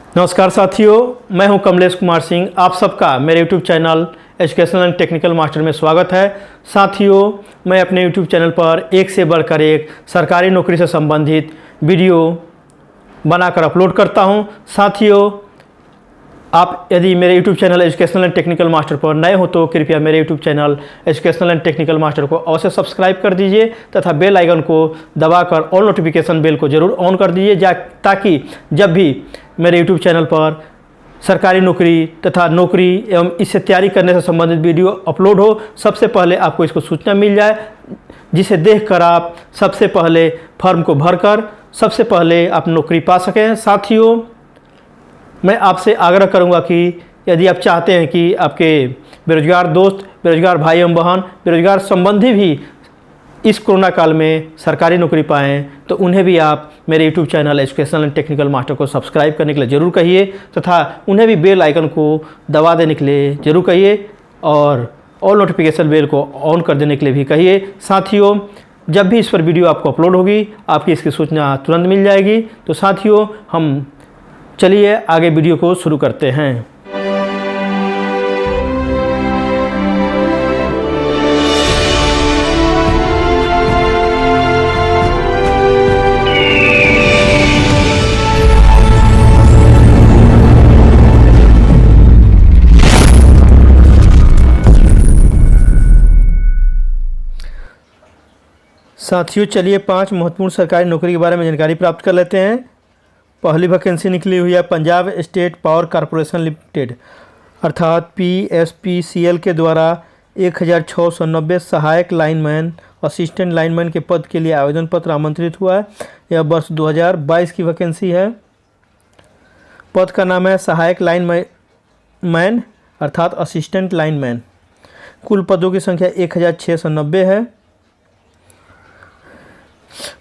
नमस्कार साथियों, मैं हूं कमलेश कुमार सिंह। आप सबका मेरे YouTube channel educational and technical master में स्वागत है। साथियों, मैं अपने YouTube चैनल पर एक से बढ़कर एक सरकारी नौकरी से संबंधित वीडियो बनाकर अपलोड करता हूं। साथियों, आप यदि मेरे YouTube channel educational and technical master पर नए हो तो कृपया मेरे YouTube channel educational and technical master को अवश्य सब्सक्राइब कर दीजिए तथा बेल आइकन को दबाकर ऑल नोटिफिकेशन बेल को जरूर ऑन कर दीजिए, ताकि जब भी मेरे YouTube चैनल पर सरकारी नौकरी तथा नौकरी एवं इससे तैयारी करने से संबंधित वीडियो अपलोड हो, सबसे पहले आपको इसको सूचना मिल जाए, जिसे देखकर आप सबसे पहले फॉर्म को भरकर सबसे पहले आप नौकरी पा सकें। साथियों, मैं आपसे आग्रह करूंगा कि यदि आप चाहते हैं कि आपके बेरोजगार दोस्त, बेरोजगार भाई एवं बहन, बेरोजगार संबंधी भी इस कोरोना काल में सरकारी नौकरी पाएँ, तो उन्हें भी आप मेरे YouTube channel educational and technical master को सब्सक्राइब करने के लिए ज़रूर कहिए तथा उन्हें भी बेल आइकन को दबा देने के लिए ज़रूर कहिए और ऑल नोटिफिकेशन बेल को ऑन कर देने के लिए भी कहिए। साथियों, जब भी इस पर वीडियो आपको अपलोड होगी, आपकी इसकी सूचना तुरंत मिल जाएगी। तो साथियों, हम चलिए आगे वीडियो को शुरू करते हैं। साथियों, चलिए 5 महत्वपूर्ण सरकारी नौकरी के बारे में जानकारी प्राप्त कर लेते हैं। पहली वैकेंसी निकली हुई है Punjab state power corporation limited अर्थात PSPCL के द्वारा 1690 सहायक लाइनमैन, असिस्टेंट लाइनमैन के पद के लिए आवेदन पत्र आमंत्रित हुआ है। यह वर्ष 2022 की वैकेंसी है। पद का नाम है सहायक लाइनमैन अर्थात असिस्टेंट लाइनमैन। कुल पदों की संख्या 1690 है।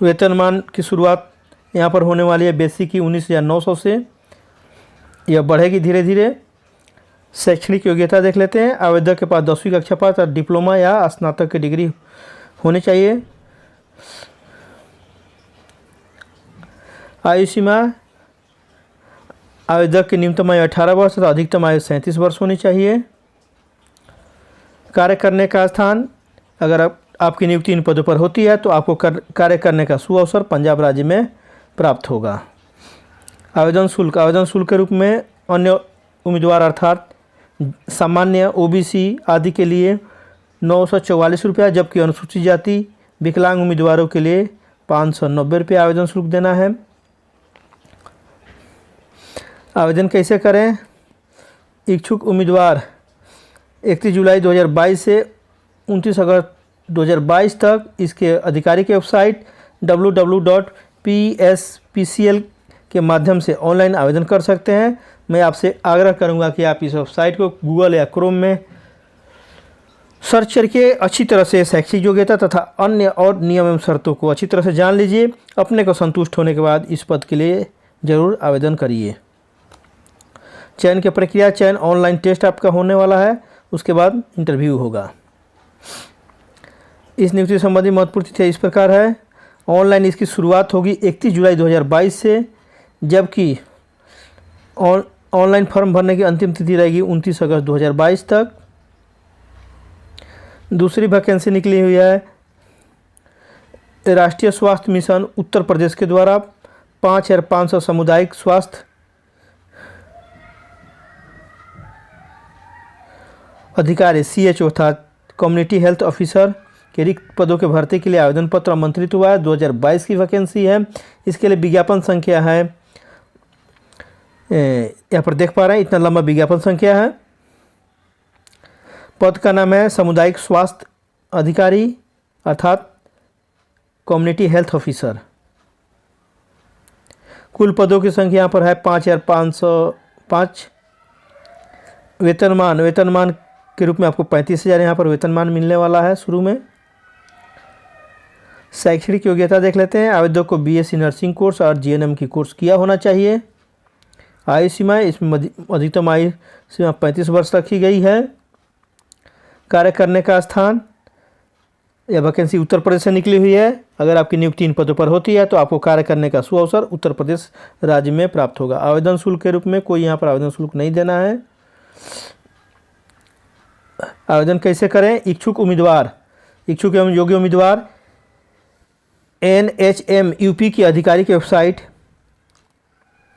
वेतनमान की शुरुआत यहाँ पर होने वाली है बेसिक की 19,900 से, यह बढ़ेगी धीरे धीरे। शैक्षणिक योग्यता देख लेते हैं। आवेदक के पास 10वीं कक्षा पास और डिप्लोमा या स्नातक की डिग्री होनी चाहिए। आयु सीमा, आवेदक की न्यूनतम आयु 18 वर्ष तथा अधिकतम आयु 37 वर्ष होनी चाहिए। कार्य करने का स्थान, अगर आपकी नियुक्ति इन पदों पर होती है तो आपको कार्य करने का सुअवसर पंजाब राज्य में प्राप्त होगा। आवेदन शुल्क के रूप में अन्य उम्मीदवार अर्थात सामान्य, OBC आदि के लिए 944 रुपया, जबकि अनुसूचित जाति, विकलांग उम्मीदवारों के लिए 590 रुपये आवेदन शुल्क देना है। आवेदन कैसे करें? इच्छुक उम्मीदवार 31 जुलाई 2022 से 29 अगस्त 2022 तक इसके आधिकारिक वेबसाइट www.pspcl के माध्यम से ऑनलाइन आवेदन कर सकते हैं। मैं आपसे आग्रह करूंगा कि आप इस वेबसाइट को गूगल या क्रोम में सर्च करके अच्छी तरह से शैक्षिक योग्यता तथा अन्य और नियम एवं शर्तों को अच्छी तरह से जान लीजिए। अपने को संतुष्ट होने के बाद इस पद के लिए ज़रूर आवेदन करिए। चयन की प्रक्रिया, चयन ऑनलाइन टेस्ट आपका होने वाला है, उसके बाद इंटरव्यू होगा। इस नियुक्ति संबंधी महत्वपूर्ण तिथि इस प्रकार है। ऑनलाइन इसकी शुरुआत होगी 31 जुलाई 2022 से, जबकि ऑनलाइन फॉर्म भरने की अंतिम तिथि रहेगी 29 अगस्त 2022 तक। दूसरी वैकेंसी निकली हुई है राष्ट्रीय स्वास्थ्य मिशन उत्तर प्रदेश के द्वारा 5,500 सामुदायिक स्वास्थ्य अधिकारी CHO अर्थात कम्युनिटी हेल्थ ऑफिसर के रिक्त पदों के भर्ती के लिए आवेदन पत्र आमंत्रित हुआ है। 2022 की वैकेंसी है। इसके लिए विज्ञापन संख्या है, यहाँ पर देख पा रहे हैं, इतना लंबा विज्ञापन संख्या है। पद का नाम है सामुदायिक स्वास्थ्य अधिकारी अर्थात कम्युनिटी हेल्थ ऑफिसर। कुल पदों की संख्या यहाँ पर है 5,505। वेतनमान के रूप में आपको 35,000 यहाँ पर वेतनमान मिलने वाला है शुरू में। शैक्षणिक योग्यता देख लेते हैं। आवेदक को BSc नर्सिंग कोर्स और GNM की कोर्स किया होना चाहिए। आयु सीमा, इसमें अधिकतम आयु सीमा 35 वर्ष रखी गई है। कार्य करने का स्थान, यह वैकेंसी उत्तर प्रदेश से निकली हुई है। अगर आपकी नियुक्ति इन पदों पर होती है तो आपको कार्य करने का सुअवसर उत्तर प्रदेश राज्य में प्राप्त होगा। आवेदन शुल्क के रूप में कोई यहाँ पर आवेदन शुल्क नहीं देना है। आवेदन कैसे करें? इच्छुक एवं योग्य उम्मीदवार NHM यूपी की आधिकारिक वेबसाइट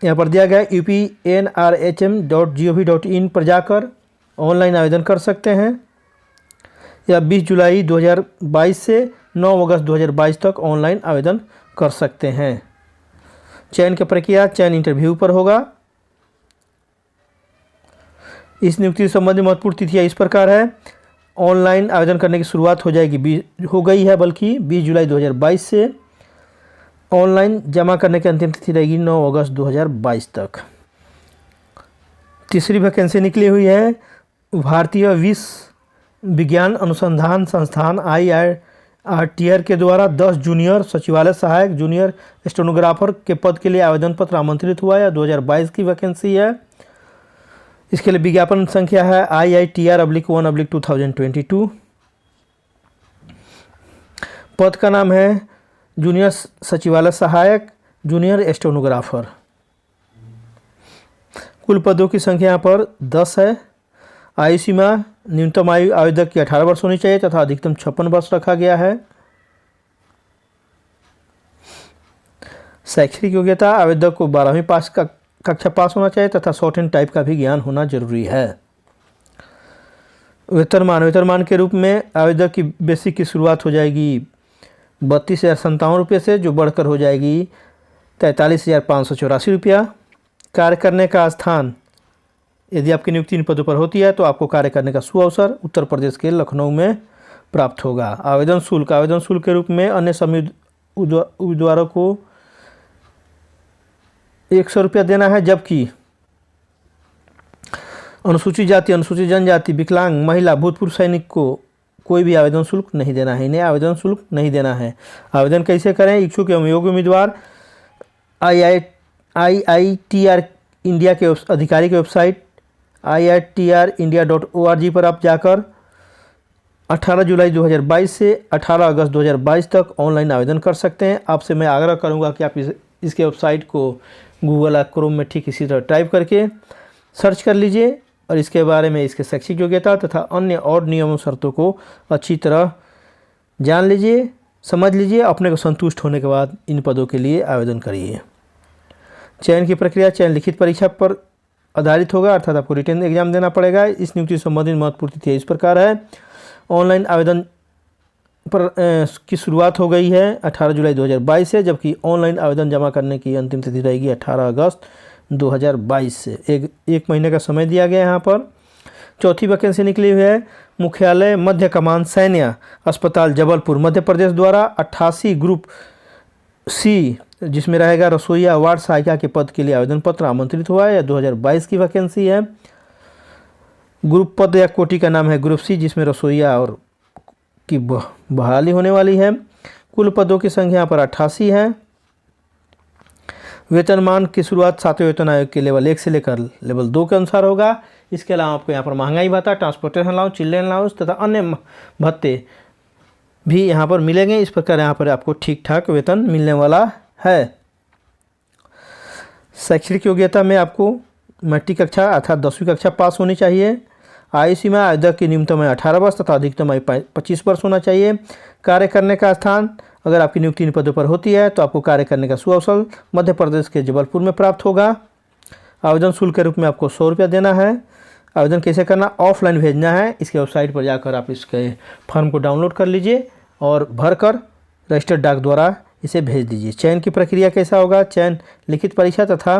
यहाँ पर दिया गया upnrhm.gov.in पर जाकर ऑनलाइन आवेदन कर सकते हैं या 20 जुलाई 2022 से 9 अगस्त 2022 तक ऑनलाइन आवेदन कर सकते हैं। चयन की प्रक्रिया चयन इंटरव्यू पर होगा। इस नियुक्ति से संबंधित महत्वपूर्ण तिथियाँ इस प्रकार है। ऑनलाइन आवेदन करने की शुरुआत हो गई है बल्कि 20 जुलाई 2022 से। ऑनलाइन जमा करने की अंतिम तिथि रहेगी 9 अगस्त 2022 तक। तीसरी वैकेंसी निकली हुई है भारतीय विश्व विज्ञान अनुसंधान संस्थान IIRTR के द्वारा 10 जूनियर सचिवालय सहायक जूनियर स्टेनोग्राफर के पद के लिए आवेदन पत्र आमंत्रित हुआ है। 2022 की वैकेंसी है। इसके लिए विज्ञापन संख्या है IITR/1/2022। पद का नाम है जूनियर सचिवालय सहायक जूनियर स्टेनोग्राफर। कुल पदों की संख्या यहाँ पर 10 है। आयु सीमा न्यूनतम आयु आवेदक की 18 वर्ष होनी चाहिए तथा अधिकतम 56 वर्ष रखा गया है। शैक्षणिक योग्यता आवेदक को 12वीं कक्षा पास होना चाहिए तथा शॉर्ट हैंड टाइप का भी ज्ञान होना जरूरी है। वेतनमान के रूप में आवेदक की बेसिक की शुरुआत हो जाएगी 32,057 रुपये से, जो बढ़कर हो जाएगी 43,584 रुपया। कार्य करने का स्थान यदि आपकी नियुक्ति इन पदों पर होती है तो आपको कार्य करने का सुअवसर उत्तर प्रदेश के लखनऊ में प्राप्त होगा। आवेदन शुल्क के रूप में अन्य सभी उम्मीदवारों को 100 रुपया देना है, जबकि अनुसूचित जाति अनुसूचित जनजाति विकलांग महिला भूतपूर्व सैनिक को कोई भी आवेदन शुल्क नहीं देना है। इन्हें आवेदन शुल्क नहीं देना है। आवेदन कैसे करें? इच्छुक एवं योग्य उम्मीदवार IITR इंडिया के आधिकारिक वेबसाइट IITRindia.org पर आप जाकर 18 जुलाई 2022 से 18 अगस्त 2022 तक ऑनलाइन आवेदन कर सकते हैं। आपसे मैं आग्रह करूंगा कि आप इसके वेबसाइट को गूगल या क्रोम में ठीक इसी तरह टाइप करके सर्च कर लीजिए और इसके बारे में इसके शैक्षिक योग्यता तथा अन्य और नियमों शर्तों को अच्छी तरह जान लीजिए, समझ लीजिए। अपने को संतुष्ट होने के बाद इन पदों के लिए आवेदन करिए। चयन की प्रक्रिया चयन लिखित परीक्षा पर आधारित होगा, अर्थात आपको रिटन एग्जाम देना पड़ेगा। इस नियुक्ति से संबंधित महत्वपूर्ण तिथियाँ इस प्रकार है। ऑनलाइन आवेदन पर की शुरुआत हो गई है 18 जुलाई 2022 से, जबकि ऑनलाइन आवेदन जमा करने की अंतिम तिथि रहेगी 18 अगस्त 2022 से। एक महीने का समय दिया गया है यहाँ पर। चौथी वैकेंसी निकली हुई है मुख्यालय मध्य कमान सैन्य अस्पताल जबलपुर मध्य प्रदेश द्वारा 88 ग्रुप C जिसमें रहेगा रसोईया वार्ड सहायिका के पद के लिए आवेदन पत्र आमंत्रित हुआ है। यह 2022 की वैकेंसी है। ग्रुप पद या कोटि का नाम है ग्रुप C, जिसमें रसोईया और की बहाली होने वाली है। कुल पदों की संख्या पर 88 है। वेतनमान की शुरुआत 7वें वेतन आयोग के लेवल 1 से लेकर लेवल 2 के अनुसार होगा। इसके अलावा आपको यहाँ पर महंगाई भत्ता, ट्रांसपोर्टेशन अलाउंस, चिल्ड्रेन अलाउंस तथा अन्य भत्ते भी यहाँ पर मिलेंगे। इस प्रकार यहाँ पर आपको ठीक ठाक वेतन मिलने वाला है। शैक्षणिक योग्यता में आपको मैट्रिक कक्षा अर्थात 10वीं कक्षा पास होनी चाहिए। आयु सीमा आवेदक की न्यूनतम आयु 18 वर्ष तथा अधिकतम आयु 25 वर्ष होना चाहिए। कार्य करने का स्थान अगर आपकी नियुक्ति इन पदों पर होती है तो आपको कार्य करने का सुअवसर मध्य प्रदेश के जबलपुर में प्राप्त होगा। आवेदन शुल्क के रूप में आपको 100 रुपया देना है। आवेदन कैसे करना? ऑफलाइन भेजना है। इसके वेबसाइट पर जाकर आप इसके फॉर्म को डाउनलोड कर लीजिए और भरकर रजिस्टर्ड डाक द्वारा इसे भेज दीजिए। चयन की प्रक्रिया कैसा होगा? चयन लिखित परीक्षा तथा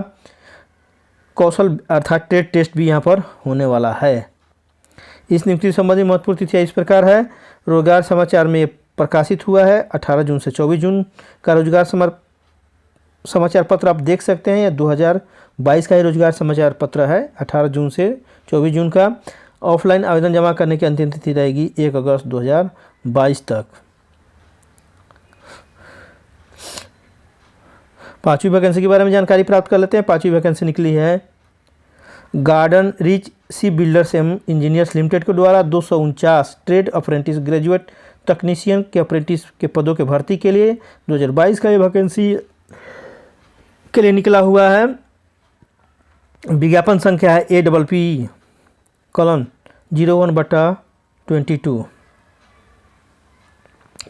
कौशल अर्थात ट्रेड टेस्ट भी यहाँ पर होने वाला है। इस नियुक्ति संबंधी महत्वपूर्ण तिथियाँ इस प्रकार है। रोजगार समाचार में प्रकाशित हुआ है 18 जून से 24 जून का रोजगार समाचार पत्र आप देख सकते हैं। यह 2022 का ही रोजगार समाचार पत्र है। 18 जून से 24 जून का। ऑफलाइन आवेदन जमा करने की अंतिम तिथि रहेगी 1 अगस्त 2022 तक। पांचवी वैकेंसी के बारे में जानकारी प्राप्त कर लेते हैं। पांचवी वैकेंसी निकली है गार्डन रिच सी बिल्डर्स एवं इंजीनियर्स लिमिटेड के द्वारा 249 ट्रेड अप्रेंटिस ग्रेजुएट टेक्नीशियन के अप्रेंटिस के पदों के भर्ती के लिए 2022 का ये वैकेंसी के लिए निकला हुआ है। विज्ञापन संख्या है APP:01/22।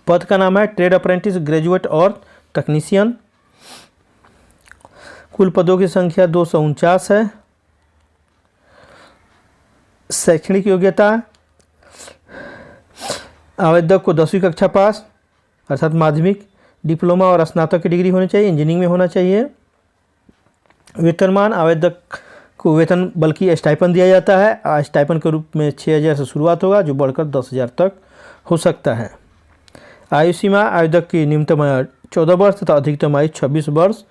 पद का नाम है ट्रेड अप्रेंटिस, ग्रेजुएट और टेक्नीशियन। कुल पदों की संख्या 249 है। शैक्षणिक योग्यता, आवेदक को 10वीं कक्षा पास अर्थात माध्यमिक, डिप्लोमा और स्नातक की डिग्री होनी चाहिए, इंजीनियरिंग में होना चाहिए। वेतनमान, आवेदक को वेतन बल्कि स्टाइपन दिया जाता है। स्टाइपन के रूप में 6,000 से शुरुआत होगा, जो बढ़कर 10,000 तक हो सकता है। आयु सीमा, आवेदक की न्यूनतम आयु 14 वर्ष तथा अधिकतम आयु 26 वर्ष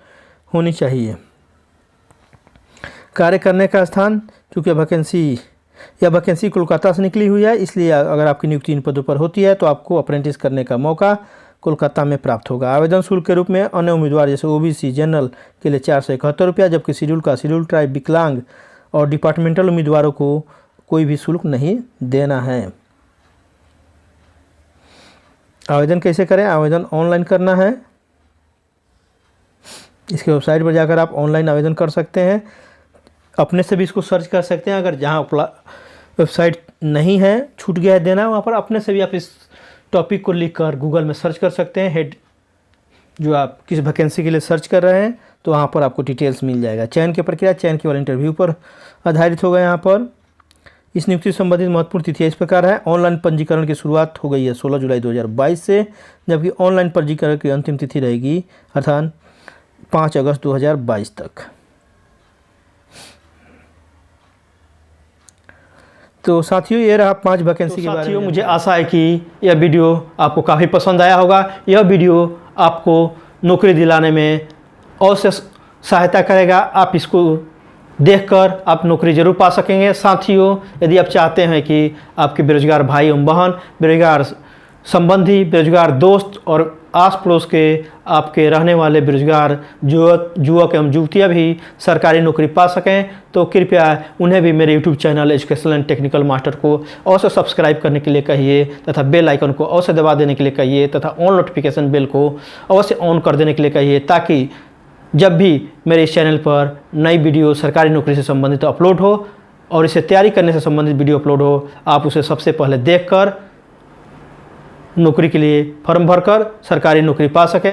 होनी चाहिए। कार्य करने का स्थान, चूँकि यह वैकेंसी कोलकाता से निकली हुई है, इसलिए अगर आपकी नियुक्ति इन पदों पर होती है तो आपको अप्रेंटिस करने का मौका कोलकाता में प्राप्त होगा। आवेदन शुल्क के रूप में अन्य उम्मीदवार जैसे OBC जनरल के लिए 471 रुपया, जबकि शेड्यूल ट्राइब, विकलांग और डिपार्टमेंटल उम्मीदवारों को कोई भी शुल्क नहीं देना है। आवेदन कैसे करें? आवेदन ऑनलाइन करना है। इसके वेबसाइट पर जाकर आप ऑनलाइन आवेदन कर सकते हैं। अपने से भी इसको सर्च कर सकते हैं। अगर जहाँ वेबसाइट नहीं है, छूट गया है देना, वहाँ पर अपने से भी आप इस टॉपिक को लिखकर गूगल में सर्च कर सकते हैं। हेड जो आप किस वैकेंसी के लिए सर्च कर रहे हैं, तो वहाँ पर आपको डिटेल्स मिल जाएगा। चयन की प्रक्रिया चयन केवल इंटरव्यू पर आधारित होगा। यहाँ पर इस नियुक्ति से संबंधित महत्वपूर्ण तिथियाँ इस प्रकार है। ऑनलाइन पंजीकरण की शुरुआत हो गई है 16 जुलाई 2022 से, जबकि ऑनलाइन पंजीकरण की अंतिम तिथि रहेगी अर्थात 5 अगस्त 2022 तक। तो साथियों, ये रहा 5 वैकेंसी के बारे में। मुझे आशा है कि यह वीडियो आपको काफ़ी पसंद आया होगा। यह वीडियो आपको नौकरी दिलाने में अवश्य सहायता करेगा। आप इसको देखकर आप नौकरी जरूर पा सकेंगे। साथियों, यदि आप चाहते हैं कि आपके बेरोजगार भाई एवं बहन, बेरोजगार संबंधी, बेरोजगार दोस्त और आस पड़ोस के आपके रहने वाले बेरोजगार युवक एवं युवतियाँ भी सरकारी नौकरी पा सकें, तो कृपया उन्हें भी मेरे YouTube channel educational and technical master को अवश्य सब्सक्राइब करने के लिए कहिए तथा बेल आइकन को अवश्य दबा देने के लिए कहिए तथा ऑन नोटिफिकेशन बेल को अवश्य ऑन कर देने के लिए कहिए, ताकि जब भी मेरे इस चैनल पर नई वीडियो सरकारी नौकरी से संबंधित अपलोड हो और इसे तैयारी करने से संबंधित वीडियो अपलोड हो, आप उसे सबसे पहले देखकर नौकरी के लिए फॉर्म भरकर सरकारी नौकरी पा सकें।